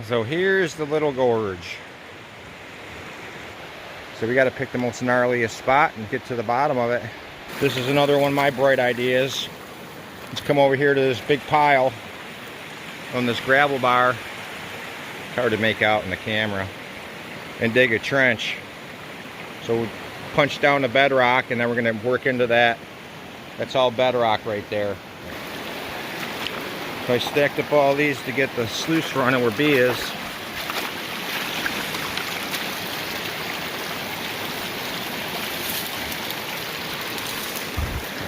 So here's the little gorge. So we got to pick the most gnarliest spot and get to the bottom of it. This is another one of my bright ideas. Let's come over here to this big pile on this gravel bar. It's hard to make out in the camera. And dig a trench. So we punch down the bedrock and then we're going to work into that. That's all bedrock right there. So I stacked up all these to get the sluice running where B is.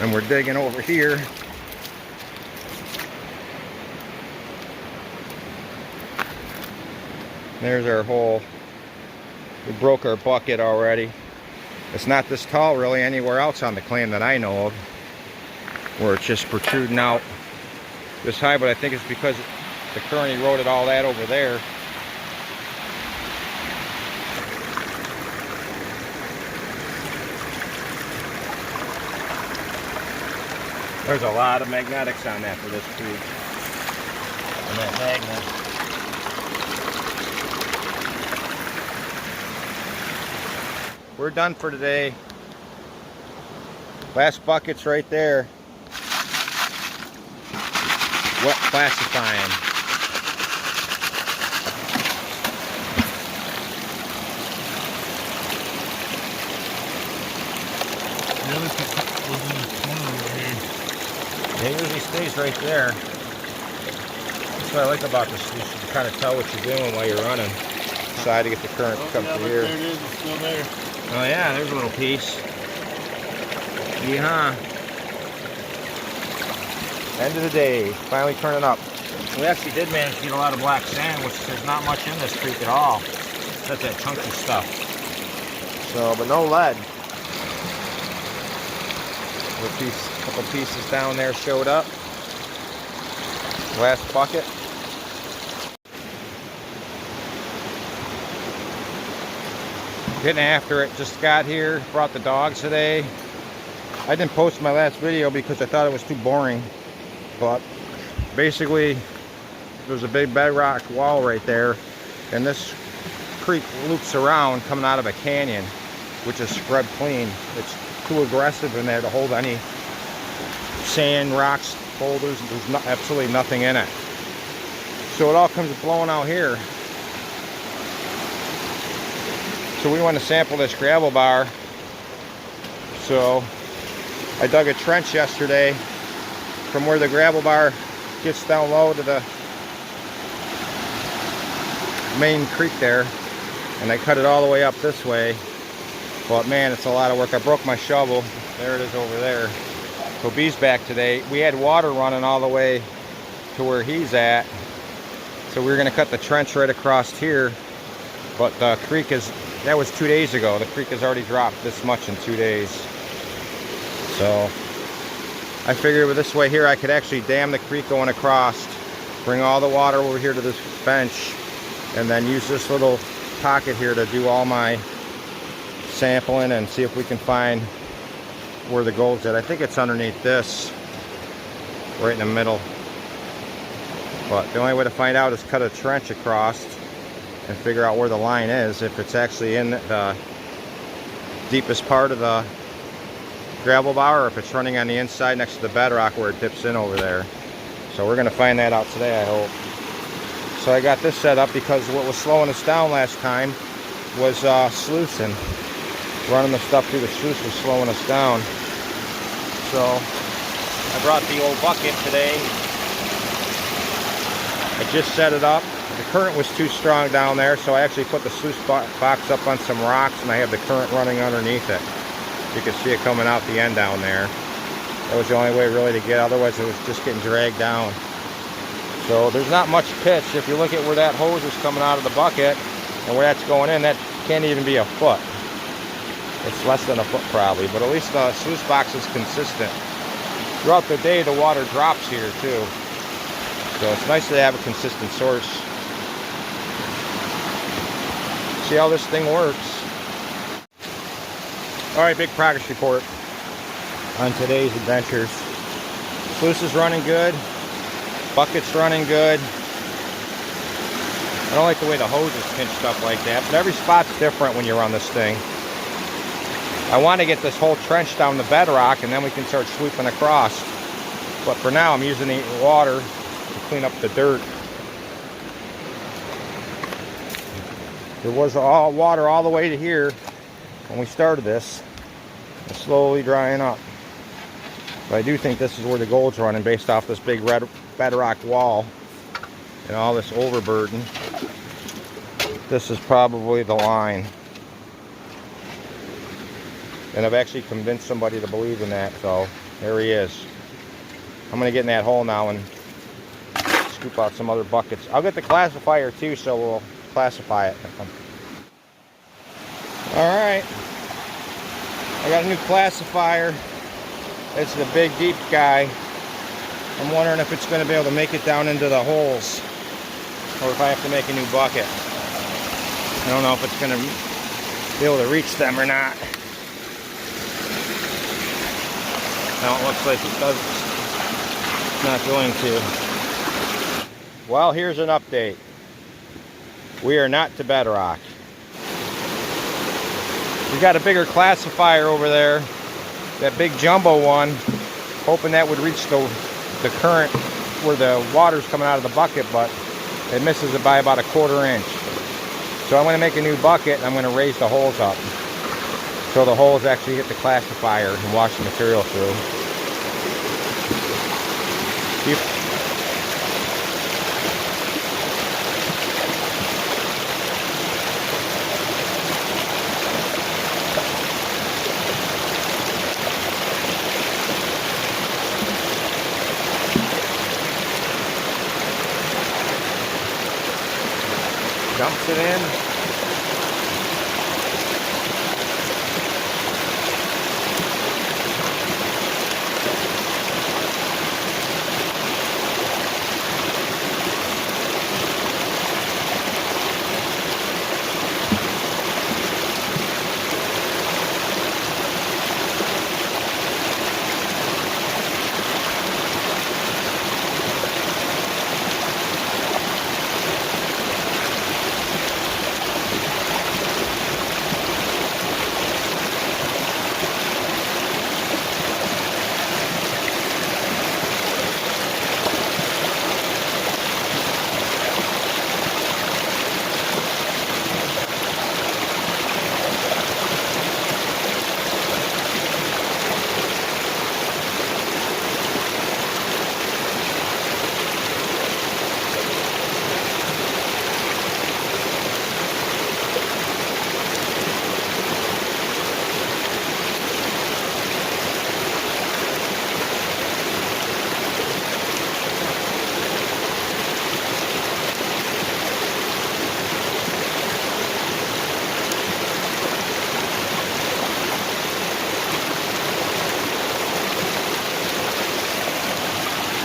And we're digging over here. There's our hole. We broke our bucket already. It's not this tall really anywhere else on the claim that I know of, where it's just protruding out this high, but I think it's because the current eroded all that over there. There's a lot of magnetics on that for this creek. And that magnet. We're done for today. Last bucket's right there. Wet classifying. The other was in the corner over here. It usually stays right there. That's what I like about this. You can kind of tell what you're doing while you're running. Decide to get the current to come through here. There it is, it's still there. Oh yeah, there's a little piece. Yeah. End of the day, finally turning up. We actually did manage to get a lot of black sand, which there's not much in this creek at all. Except that chunky stuff. So, but no lead. A couple pieces down there showed up. Last bucket. Getting after it. Just got here, brought the dogs today. I didn't post my last video because I thought it was too boring. But basically, there's a big bedrock wall right there. And this creek loops around coming out of a canyon, which is scrubbed clean. It's too aggressive in there to hold any sand, rocks, boulders. There's absolutely nothing in it. So it all comes blowing out here. So we want to sample this gravel bar. So I dug a trench yesterday from where the gravel bar gets down low to the main creek there. And I cut it all the way up this way. But man, it's a lot of work. I broke my shovel. There it is over there. So B's back today. We had water running all the way to where he's at. So we were going to cut the trench right across here. But the creek is, that was 2 days ago. The creek has already dropped this much in 2 days. So I figured with this way here, I could actually dam the creek going across, bring all the water over here to this bench, and then use this little pocket here to do all my sampling and see if we can find where the gold's at. I think it's underneath this, right in the middle. But the only way to find out is cut a trench across and figure out where the line is, if it's actually in the deepest part of the gravel bar or if it's running on the inside next to the bedrock where it dips in over there. So we're going to find that out today, I hope. So I got this set up because what was slowing us down last time was sluicing. Running the stuff through the sluice was slowing us down. So I brought the old bucket today. I just set it up. The current was too strong down there, so I actually put the sluice box up on some rocks and I have the current running underneath it. You can see it coming out the end down there. That was the only way really to get, otherwise it was just getting dragged down. So there's not much pitch. If you look at where that hose is coming out of the bucket and where that's going in, that can't even be a foot. It's less than a foot probably, but at least the sluice box is consistent. Throughout the day the water drops here too. So it's nice to have a consistent source. See how this thing works. Alright, big progress report on today's adventures. Sluice is running good. Bucket's running good. I don't like the way the hose is pinched up like that, but every spot's different when you run this thing. I want to get this whole trench down to bedrock, and then we can start sweeping across. But for now, I'm using the water to clean up the dirt. There was all water all the way to here when we started this. It's slowly drying up. But I do think this is where the gold's running based off this big red bedrock wall and all this overburden. This is probably the line. And I've actually convinced somebody to believe in that, so there he is. I'm gonna get in that hole now and scoop out some other buckets. I'll get the classifier too, so we'll classify it. Alright. I got a new classifier. It's the big deep guy. I'm wondering if it's going to be able to make it down into the holes, or if I have to make a new bucket. I don't know if it's going to be able to reach them or not. Now it looks like it does. It's not going to. Well, here's an update. We are not to bedrock. We got a bigger classifier over there, that big jumbo one, hoping that would reach the current where the water's coming out of the bucket, but it misses it by about 1/4 inch. So I'm going to make a new bucket, and I'm going to raise the holes up so the holes actually hit the classifier and wash the material through. Dumps it in.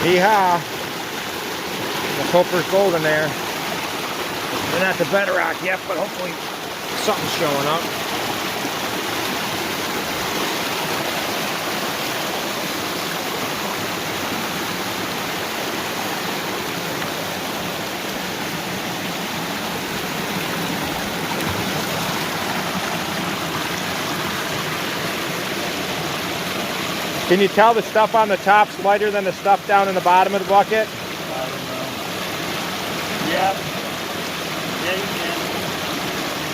Yeehaw! Let's hope there's gold in there. They're not the bedrock yet, but hopefully something's showing up. Can you tell the stuff on the top's lighter than the stuff down in the bottom of the bucket? I don't know. Yeah. Yeah, you can.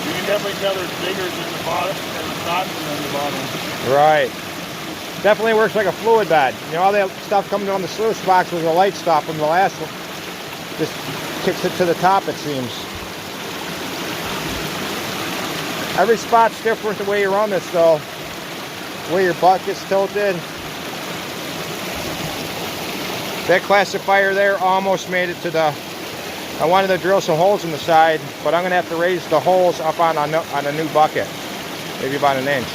You can definitely tell there's bigger than the bottom and the top than the bottom. Right. Definitely works like a fluid bed. You know, all that stuff coming on the sluice box was the light stuff, and the last one just kicks it to the top, it seems. Every spot's different the way you run this, though. The way your bucket's tilted. That classifier there almost made it to the... I wanted to drill some holes in the side, but I'm going to have to raise the holes up on a new bucket. Maybe about 1 inch.